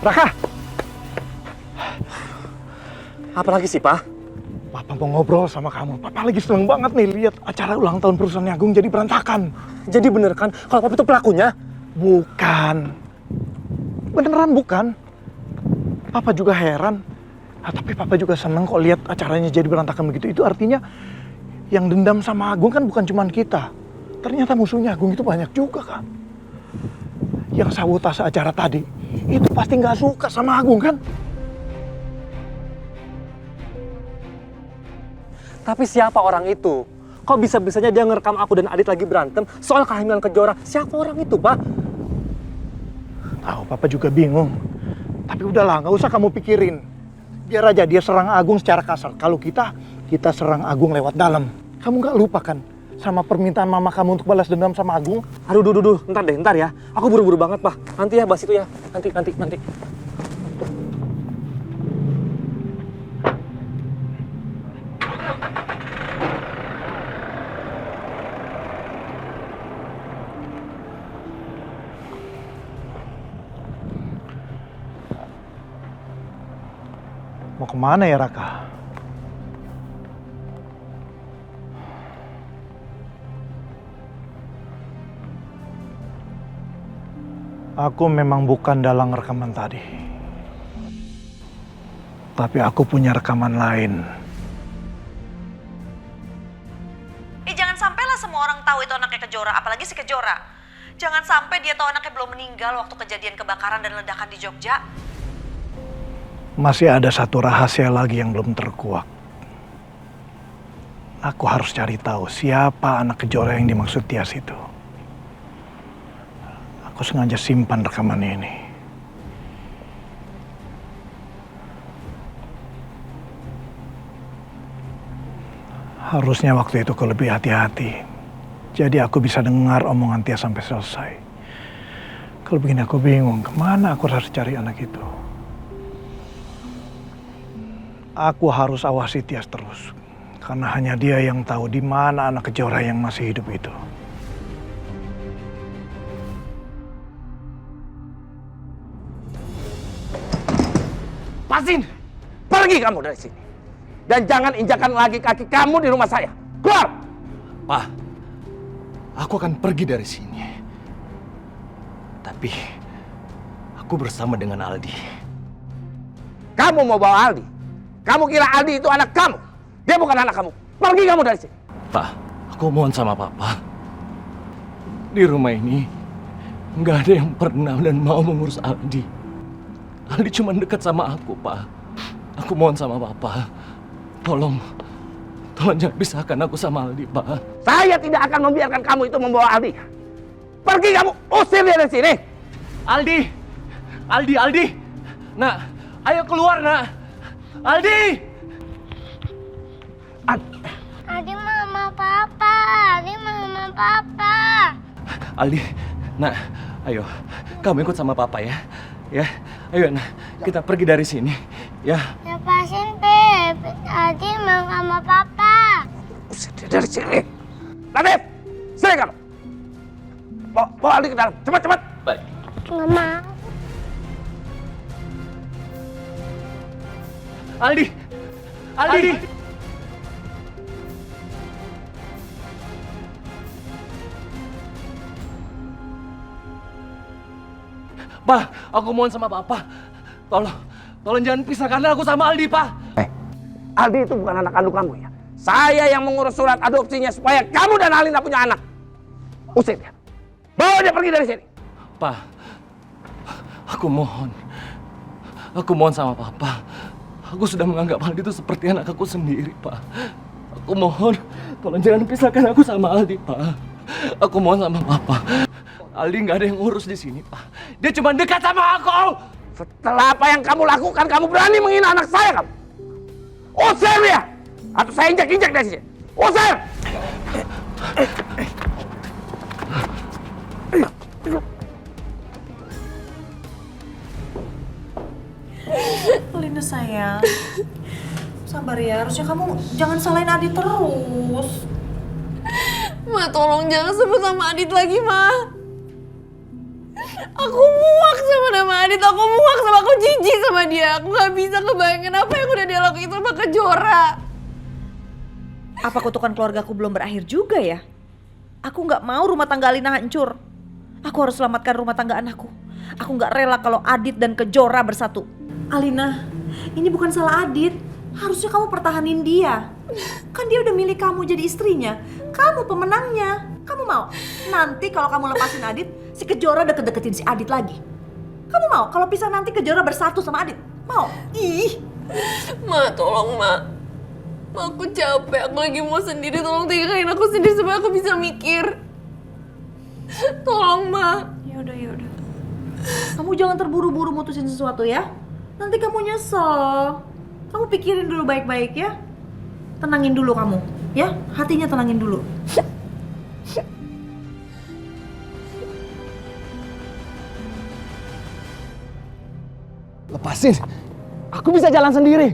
Raka! Apa lagi sih, Pak? Papa mau ngobrol sama kamu. Papa lagi seneng banget nih lihat acara ulang tahun perusahaan Agung jadi berantakan. Jadi bener kan kalau Papa itu pelakunya? Bukan. Beneran bukan. Papa juga heran. Tapi Papa juga seneng kok lihat acaranya jadi berantakan begitu. Itu artinya yang dendam sama Agung kan bukan cuma kita. Ternyata musuhnya Agung itu banyak juga kan. Yang sabotase acara tadi itu pasti nggak suka sama Agung kan? Tapi siapa orang itu? Kok bisa-bisanya dia ngerekam aku dan Adit lagi berantem soal kehamilan Kejora? Siapa orang itu, Pak? Tahu, Papa juga bingung. Tapi udahlah, nggak usah kamu pikirin. Biar aja dia serang Agung secara kasar. Kalau kita serang Agung lewat dalam. Kamu nggak lupa kan sama permintaan mama kamu untuk balas dendam sama Agung? Aduh, ntar ya. Aku buru-buru banget, Pak. Nanti ya, bahas itu ya. Nanti. Mau kemana ya, Raka? Aku memang bukan dalam rekaman tadi. Tapi aku punya rekaman lain. Jangan sampailah semua orang tahu itu anaknya Kejora, apalagi si Kejora. Jangan sampai dia tahu anaknya belum meninggal waktu kejadian kebakaran dan ledakan di Jogja. Masih ada satu rahasia lagi yang belum terkuak. Aku harus cari tahu siapa anak Kejora yang dimaksud Tias itu. Aku sengaja simpan rekaman ini. Harusnya waktu itu aku lebih hati-hati. Jadi aku bisa dengar omongan Tias sampai selesai. Kalau begini aku bingung, kemana aku harus cari anak itu? Aku harus awasi Tias terus. Karena hanya dia yang tahu di mana anak Kejora yang masih hidup itu. Pasin, pergi kamu dari sini. Dan jangan injakan lagi kaki kamu di rumah saya. Keluar! Pak, aku akan pergi dari sini. Tapi, aku bersama dengan Aldi. Kamu mau bawa Aldi? Kamu kira Aldi itu anak kamu? Dia bukan anak kamu. Pergi kamu dari sini. Pak, aku mohon sama Papa. Di rumah ini, nggak ada yang pernah dan mau mengurus Aldi. Aldi cuma dekat sama aku, Pak. Aku mohon sama Papa. Tolong jangan pisahkan aku sama Aldi, Pak. Saya tidak akan membiarkan kamu itu membawa Aldi. Pergi kamu, usir dia dari sini. Aldi. Nak, ayo keluar, Nak. Aldi! Aldi mama papa. Aldi, Nak, ayo. Kamu ikut sama Papa ya. Ya, ayo Nak, kita pergi dari sini. Ya. Lepasin Beb. Aldi mau sama papa. Usir dia dari sini. Latif, sini kamu. Bawa Aldi ke dalam, cepat. Baik. Nggak mau. Aldi! Pak, aku mohon sama Papa. Tolong jangan pisahkan aku sama Aldi, Pak. Aldi itu bukan anak kandung kamu ya. Saya yang mengurus surat adopsinya supaya kamu dan Alina punya anak. Usir dia. Bawa dia pergi dari sini. Pak, aku mohon sama Papa. Aku sudah menganggap Aldi itu seperti anak aku sendiri, Pak. Aku mohon, tolong jangan pisahkan aku sama Aldi, Pak. Aku mohon sama Papa. Aldi nggak ada yang ngurus di sini, Pak. Dia cuma dekat sama aku. Setelah apa yang kamu lakukan, kamu berani menghina anak saya, kamu? Usir dia! Atau saya injak-injak dari sini. Usir! Linda sayang, sabar ya. Harusnya kamu jangan salahin Adit terus. Ma, tolong jangan sebut nama Adit lagi, Ma. Aku muak sama nama Adit, aku muak sama, aku jijik sama dia. Aku gak bisa kebayangin apa yang udah dia lakuin sama Kejora. Apa kutukan keluargaku belum berakhir juga ya? Aku nggak mau rumah tangga Alina hancur. Aku harus selamatkan rumah tangga anakku. Aku nggak rela kalau Adit dan Kejora bersatu. Alina, ini bukan salah Adit. Harusnya kamu pertahanin dia. Kan dia udah milih kamu jadi istrinya. Kamu pemenangnya. Kamu mau? Nanti kalau kamu lepasin Adit, si Kejora deket-deketin si Adit lagi. Kamu mau kalau pisah nanti Kejora bersatu sama Adit? Mau? Ih. Ma, tolong Ma. Ma, aku capek, aku lagi mau sendiri. Tolong tinggalin aku sendiri supaya aku bisa mikir. Tolong Ma. Yaudah. Kamu jangan terburu-buru mutusin sesuatu ya. Nanti kamu nyesel. Kamu pikirin dulu baik-baik ya. Tenangin dulu kamu, ya. Hatinya tenangin dulu. Lepasin. Aku bisa jalan sendiri.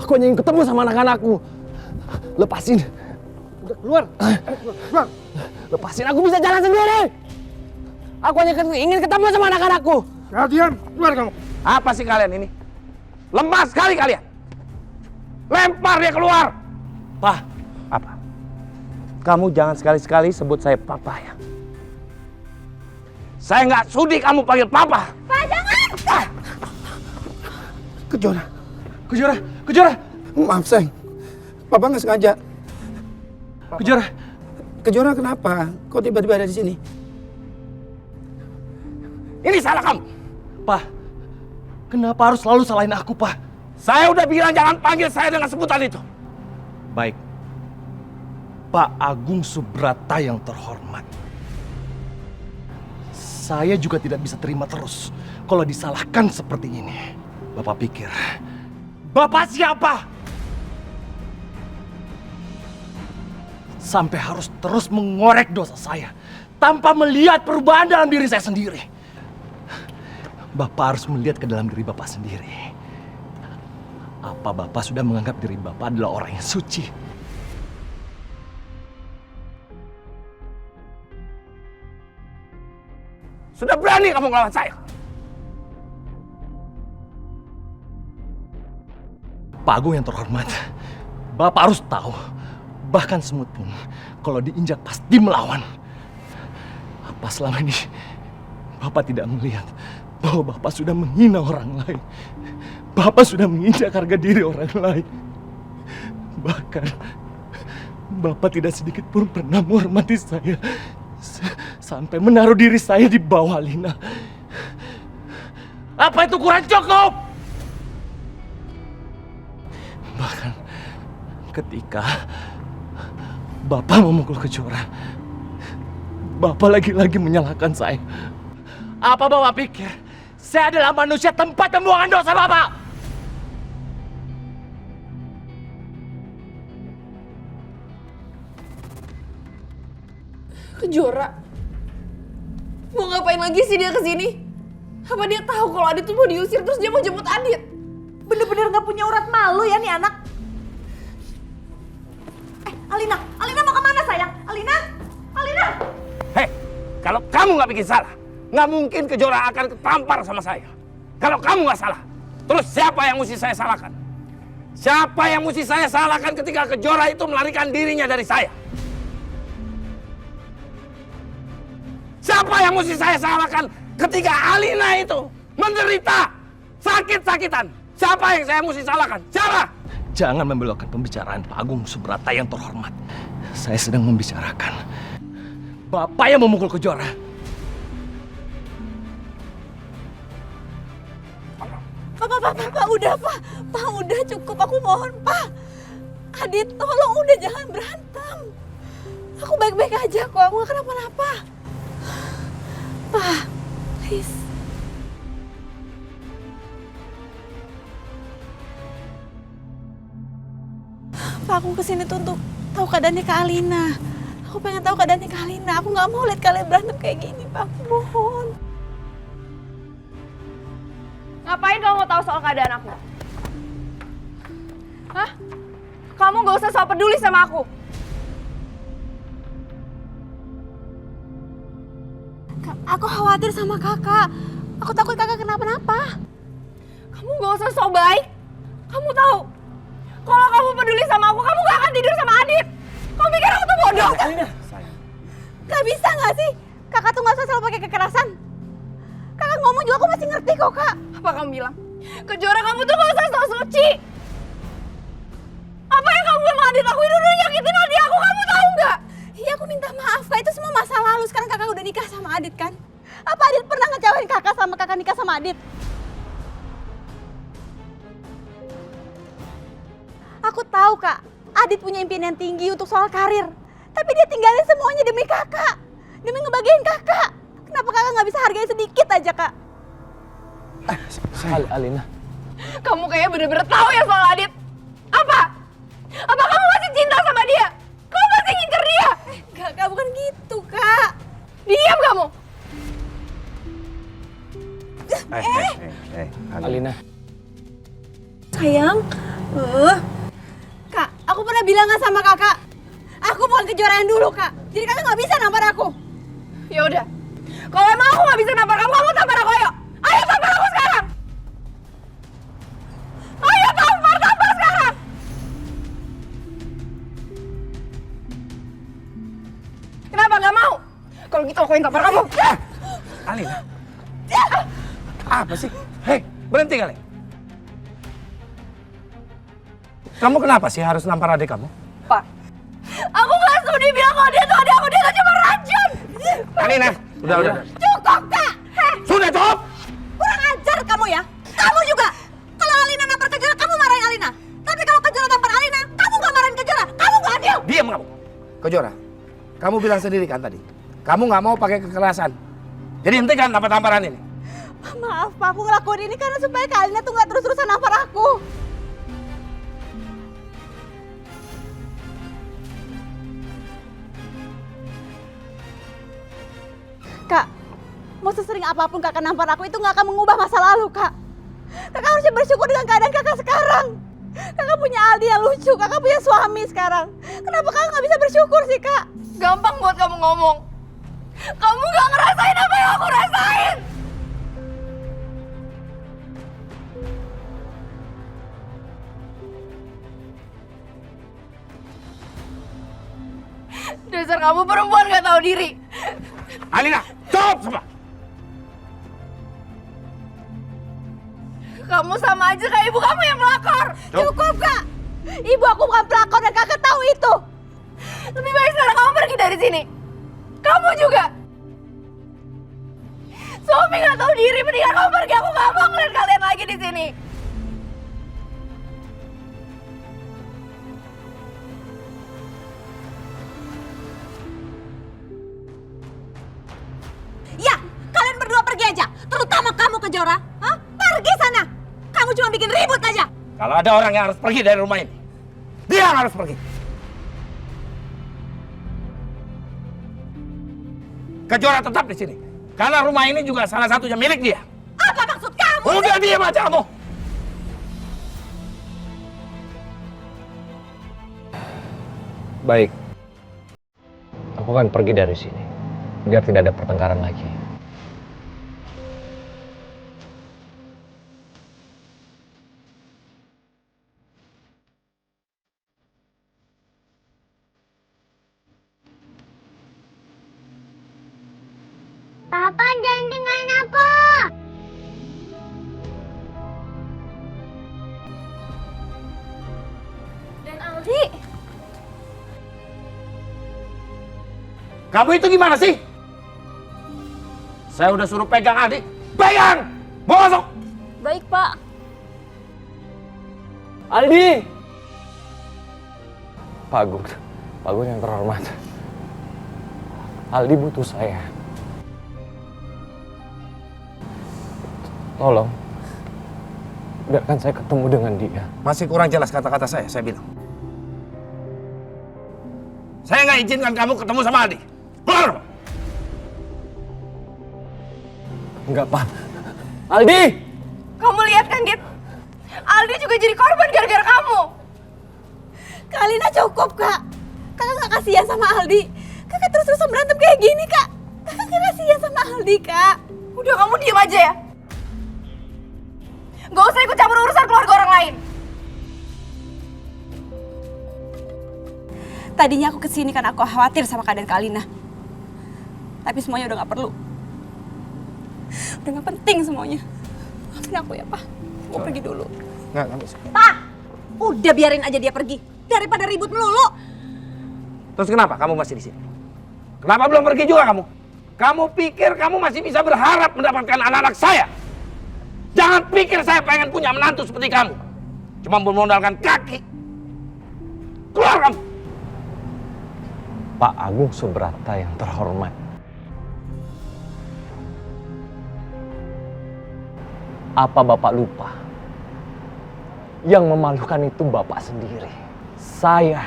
Aku hanya ingin ketemu sama anak-anakku. Lepasin. Udah keluar. Keluar. Lepasin, aku bisa jalan sendiri. Aku hanya ingin ketemu sama anak-anakku. Diam, keluar kamu. Apa sih kalian ini? Lemah sekali kalian. Lempar dia keluar. Pak, Apa? Kamu jangan sekali-sekali sebut saya papa ya. Saya nggak sudi kamu panggil papa. Pak, jangan! Kejora, Maaf, sayang. Papa nggak sengaja. Kejora. Kejora kenapa? Kok tiba-tiba ada di sini? Ini salah kamu. Pak, kenapa harus selalu salahin aku, Pak? Saya udah bilang jangan panggil saya dengan sebutan itu. Baik, Pak Agung Subrata yang terhormat. Saya juga tidak bisa terima terus kalau disalahkan seperti ini. Bapak pikir, Bapak siapa? Sampai harus terus mengorek dosa saya tanpa melihat perubahan dalam diri saya sendiri. Bapak harus melihat ke dalam diri Bapak sendiri. Apa Bapak sudah menganggap diri Bapak adalah orang yang suci? Sudah berani kamu melawan saya. Pak Agung yang terhormat, Bapak harus tahu, bahkan semut pun kalau diinjak pasti melawan. Apa selama ini Bapak tidak melihat bahwa Bapak sudah menghina orang lain? Bapak sudah menginjak harga diri orang lain. Bahkan Bapak tidak sedikit pun pernah menghormati saya sampai menaruh diri saya di bawah Alina. Apa itu kurang cukup? Bahkan ketika Bapak memukul Kejora, Bapak lagi-lagi menyalahkan saya. Apa Bapak pikir saya adalah manusia tempat pembuangan dosa Bapak? Kejora. Mau ngapain lagi sih dia kesini? Apa dia tahu kalau Adit tuh mau diusir terus dia mau jemput Adit? Bener-bener gak punya urat malu ya nih anak. Alina mau kemana sayang? Alina. Hei, kalau kamu nggak bikin salah, nggak mungkin Kejora akan ketampar sama saya. Kalau kamu nggak salah, terus siapa yang mesti saya salahkan? Siapa yang mesti saya salahkan ketika Kejora itu melarikan dirinya dari saya? Siapa yang mesti saya salahkan ketika Alina itu menderita sakit-sakitan? Siapa yang saya mesti salahkan? Siapa? Jangan membelokkan pembicaraan Pak Agung Subrata yang terhormat. Saya sedang membicarakan Bapak yang memukul Kejora. Pak, udah cukup, aku mohon, Pak. Adit, tolong udah jangan berantem. Aku baik-baik aja kok, aku gak kenapa-napa. Pak, please. Pak, aku kesini tuh untuk tahu keadaannya Kak Alina. Aku pengen tahu keadaannya Kak Alina. Aku gak mau lihat kalian berantem kayak gini, Pak. Aku mohon. Ngapain kamu mau tahu soal keadaan aku? Hah? Kamu gak usah sok peduli sama aku. Aku khawatir sama kakak. Aku takut kakak kenapa-napa. Kamu gak usah sok baik. Kamu tahu, kalau kamu peduli sama aku, kamu gak akan tidur sama Adit. Kamu pikir aku tuh bodoh? Gak bisa gak sih? Kakak tuh gak usah selalu pakai kekerasan. Kakak ngomong juga aku masih ngerti kok, Kak. Apa kamu bilang? Kejora, kamu tuh gak usah sok suci. Apa yang kamu bilang Adit? Aku itu udah nyakitin hati aku, kamu tahu nggak? Iya, aku minta maaf, Kak. Itu semua masa lalu. Sekarang kakak udah nikah sama Adit, kan? Apa Adit pernah ngecewain kakak sama kakak nikah sama Adit? Aku tahu, Kak. Adit punya impian yang tinggi untuk soal karir. Tapi dia tinggalin semuanya demi kakak. Demi ngebagiin kakak. Kenapa kakak nggak bisa hargai sedikit aja, Kak? Alina. Kamu kayaknya bener-bener tahu ya soal Adit. Apa? Apa kamu masih cinta sama dia? Kamu masih ngincer dia? Kak, bukan gitu, Kak. Diam kamu. Alina. Sayang. Kak, aku pernah bilang nggak sama kakak? Aku bukan kejuaraan dulu, Kak. Jadi kakak nggak bisa nampar aku. Ya udah. Kalau emang aku nggak bisa nampar kamu, kamu tampar aku, ayo. Ayo tampar aku sekarang. Ayo tampar sekarang. Kenapa nggak mau? Kalau gitu aku yang tampar kamu. Alina. Apa sih? Hei, berhenti kali. Kamu kenapa sih harus nampar adik kamu? Pak, aku nggak sudi bilang kalau dia tuh adik aku, dia tuh cuma racun. Alina, udah. Cukup, Kak. Sudah cukup. Kurang ajar kamu ya. Kamu juga. Kalau Alina nampar Kejora, kamu marahin Alina. Tapi kalau Kejora nampar Alina, kamu nggak marahin Kejora. Kamu nggak adil. Diam kamu. Kejora, kamu bilang sendiri kan tadi, kamu nggak mau pakai kekerasan. Jadi hentikan tampar-tamparan ini. Maaf, Pak. Aku ngelakuin ini karena supaya Kak Alina tuh nggak terus-terusan nampar aku. Kak, mau sesering apapun kakak nampar aku itu nggak akan mengubah masa lalu, Kak. Kakak harusnya bersyukur dengan keadaan kakak sekarang. Kakak punya Aldi yang lucu, kakak punya suami sekarang. Kenapa kakak nggak bisa bersyukur sih, Kak? Gampang buat kamu ngomong. Kamu nggak ngerasain apa yang aku rasain. Dasar kamu perempuan nggak tahu diri. Alina, cukup semua. Kamu sama aja kayak ibu kamu yang melakor. Cukup, Kak. Ibu aku bukan pelakor dan kakak tahu itu. Lebih baik sekarang kamu pergi dari sini. Kamu juga. Suami nggak tahu diri, mendingan kamu pergi. Aku nggak mau ngeliat kalian lagi di sini. Ya, kalian berdua pergi aja. Terutama kamu, Kejora. Hah? Pergi sana. Kamu cuma bikin ribut aja. Kalau ada orang yang harus pergi dari rumah ini, dia yang harus pergi. Kejora tetap di sini. Karena rumah ini juga salah satunya milik dia. Apa maksud kamu? Udah diam aja kamu. Baik. Aku akan pergi dari sini. Biar tidak ada pertengkaran lagi. Papa jangan tinggalin aku. Dan Aldi, Kamu itu gimana sih? Saya udah suruh pegang adik. Pegang! Mau masuk! baik Pak. Aldi! Pak Agung yang terhormat. Aldi butuh saya. Tolong, biarkan saya ketemu dengan dia. Masih kurang jelas kata-kata saya bilang. Saya nggak izinkan kamu ketemu sama Aldi. Keluar! Enggak, Pak. Aldi! Kamu lihat kan, Dit? Aldi juga jadi korban gara-gara kamu. Kak Alina cukup, Kak. Kakak nggak kasihan sama Aldi. Kakak terus-terusan berantem kayak gini, Kak. Kakak Kakak kasihan sama Aldi, Kak. Udah kamu diem aja ya. Gak usah ikut campur urusan keluarga orang lain. Tadinya aku kesini karena aku khawatir sama keadaan Kak Alina. Tapi semuanya udah gak perlu. Udah gak penting semuanya. Maafin aku ya, Pak. Aku pergi dulu. Nggak bisa. Pak! Udah biarin aja dia pergi. Daripada ribut melulu. Terus kenapa kamu masih di sini? Kenapa belum pergi juga kamu? Kamu pikir kamu masih bisa berharap mendapatkan anak-anak saya? Jangan pikir saya pengen punya menantu seperti kamu. Cuma bermodalkan kaki. Keluar kamu! Pak Agung Subrata yang terhormat. Apa Bapak lupa? Yang memalukan itu Bapak sendiri. Saya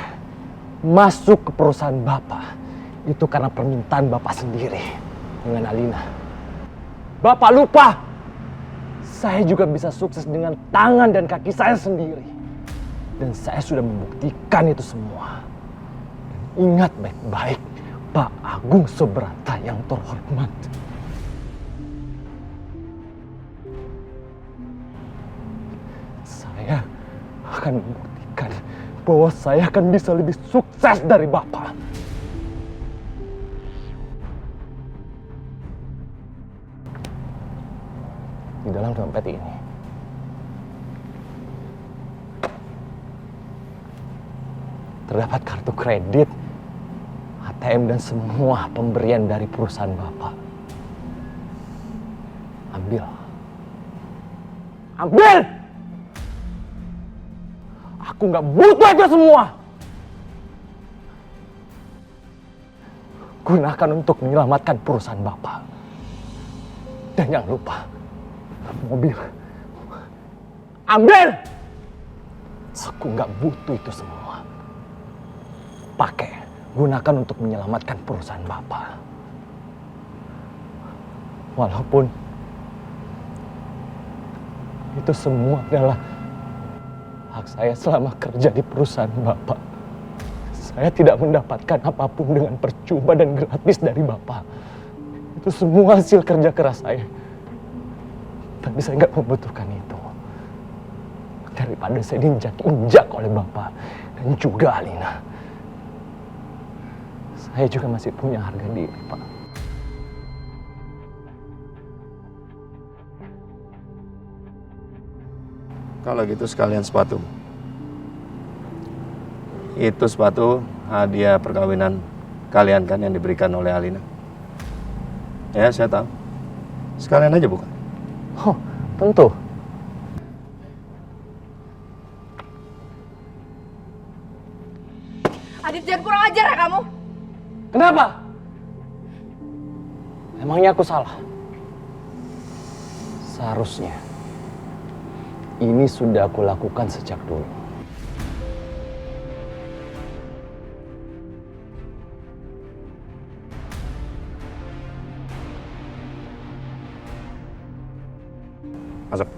masuk ke perusahaan Bapak itu karena permintaan Bapak sendiri dengan Alina. Bapak lupa? Saya juga bisa sukses dengan tangan dan kaki saya sendiri. Dan saya sudah membuktikan itu semua. Dan ingat baik-baik, Pak Agung Subrata yang terhormat. Saya akan membuktikan bahwa saya akan bisa lebih sukses dari Bapak. Di dalam dompet ini terdapat kartu kredit, ATM dan semua pemberian dari perusahaan Bapak. Ambil. Ambil! Aku nggak butuh itu semua. Gunakan untuk menyelamatkan perusahaan Bapak. Dan jangan lupa, mobil. Ambil! Aku nggak butuh itu semua. Pakai, gunakan untuk menyelamatkan perusahaan Bapak. Walaupun itu semua adalah hak saya selama kerja di perusahaan Bapak. Saya tidak mendapatkan apapun dengan percuma dan gratis dari Bapak. Itu semua hasil kerja keras saya. Tapi saya nggak membutuhkan itu. Daripada saya diinjak-injak oleh Bapak dan juga Alina. Saya juga masih punya harga diri, Pak. Kalau gitu sekalian sepatu. Itu sepatu hadiah perkawinan kalian kan yang diberikan oleh Alina. Ya, saya tahu. Sekalian aja bukan? Oh, tentu. Adit, jangan kurang ajar ya kamu. Kenapa? Emangnya aku salah? Seharusnya ini sudah aku lakukan sejak dulu. Masuk.